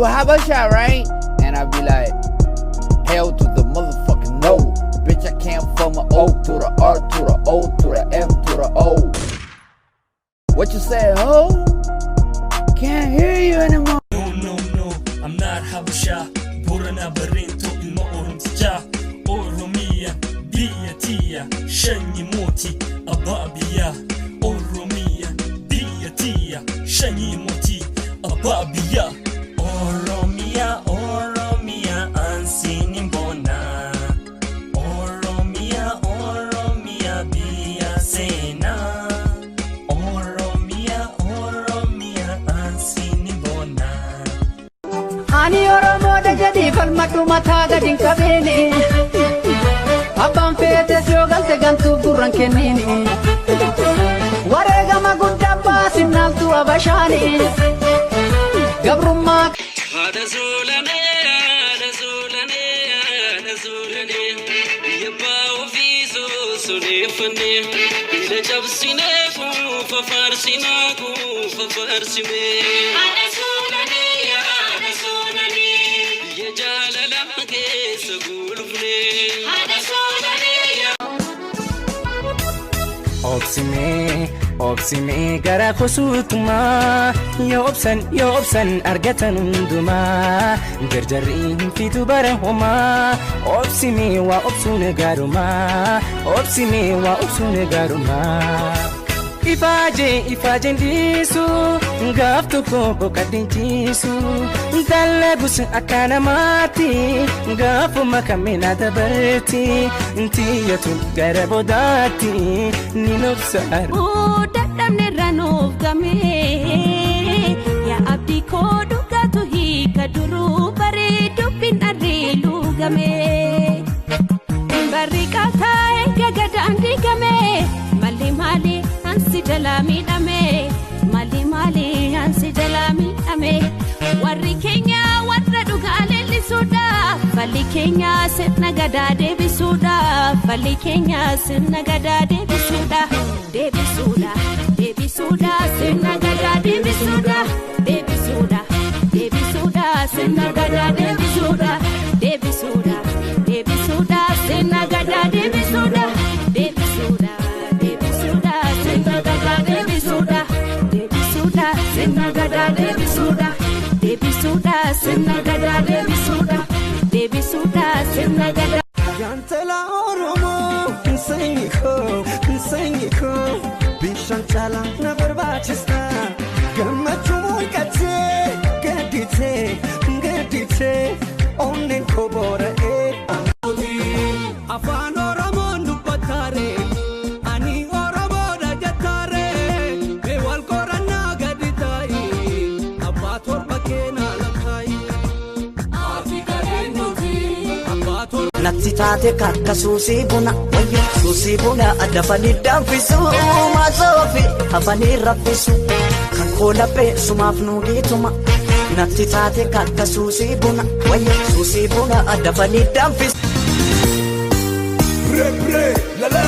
you have a shot, right? And I'd be like, hell to the motherfucking no. Bitch, I can't from the O to the R to the O to the M to the O. What you say, ho? Can't hear you anymore. No, I'm not Habasha. Burana Barinto in Orumtija. Oromia, Bia Tia, Shani Moti, Ababia. Oromia, Bia Tia, Shani Moti, Ababia. Oromia, Ansinimbona. Oromia, Bia Sena. Oromia, Ansinimbona. Ani Oromo da jadi falmatu mata gadin kabini. Abban fete shogalte gantu burran kennini. Wareegama guddaa baasinaaltu abashaani. Gabrummaa Ada zulane Yabba ofiso sunefane Ila jabsine fafarsina fafarsime Ada zulane Ya jalala ke sagulufne Ada zulane Obsime gara khusutuma yo obsan argatan unduma garjarri fitu barahuma obsime wa obsun garuma ifaje ndisu ngaftu ko kadinjisu dalagus akana mati ngafu makamina dabarti intiyatu garabodati ninofsar dadamne ranov game ya abdi ko dugatu hi kaduru bare dubin arilu game barika thae gagadandi game mali ansi jalami dame mali ansi jalami dame warri kenya warra dugale lisuda fali kenya setna gada debisuda fali kenya setna gada debisuda setna gada debisuda setna gada debisuda setna gada debisuda Senagada Yantela Oromo Nsengiko Bishantala Nabarbatista Gamachu Kate Gedite Onnen Kobora Afan Oromo Nupatare Ani Oromo Rajatare Bewal Korana Gaditai Abator Bakena Lakai Natti taate kakka suusii buna wayyo suusii buna adafanii danfisu maasofi hafanii raffisu kan koolaphee sumaaf nuugiituma natti taate kakka suusii buna wayyo suusii buna adafanii danfisu. Pre lala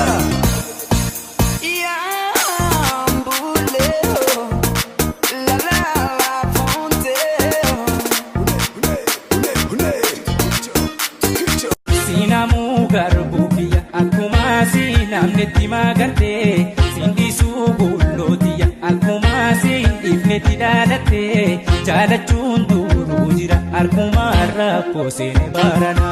Namnetti magarte sindi sugullotiya akkuma ifnetti daalatte jaalachuun duruu jira arkuma rakkoo seene barana.